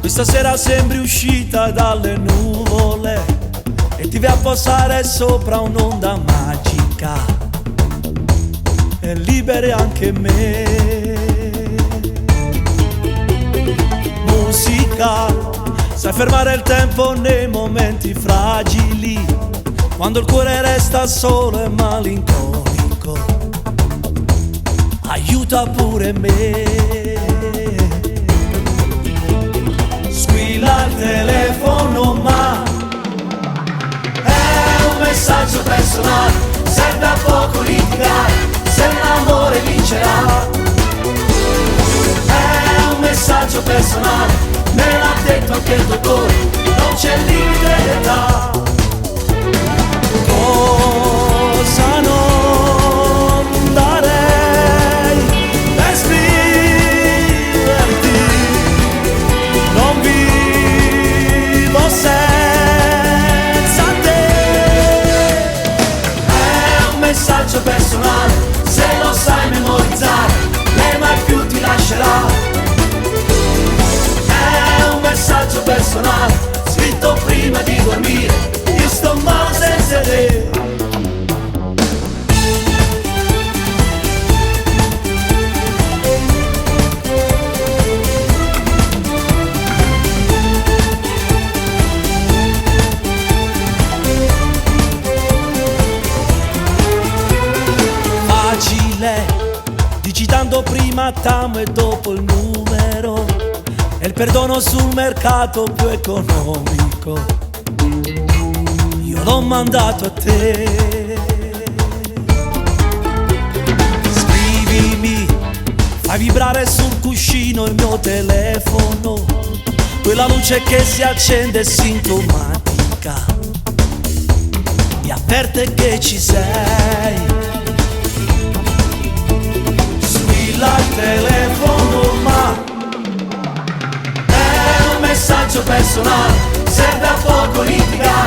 Questa sera sembri uscita dalle nuvole e ti vai a posare sopra un'onda magica e liberi anche me. Musica, sai fermare il tempo nei momenti fragili, quando il cuore resta solo e malinconico. Aiuta pure me. Squilla il telefono ma è un messaggio personale, serve a poco litigare se l'amore vincerà. È un messaggio personale, me l'ha detto anche il dottore, non c'è limite d'età. Cosa non darei per scriverti, non vivo senza te. È un messaggio personale, se lo sai memorizzare, lei mai più ti lascerà. È un messaggio personale, scritto prima di dormire, io sto male senza te. Facile, digitando prima Tamo e dopo il numero, e il perdono sul mercato più economico io l'ho mandato a te. Scrivimi, fai vibrare sul cuscino il mio telefono, quella luce che si accende sintomatica mi avverte che ci sei. Squilla il telefono ma è un messaggio personale, serve a poco litigare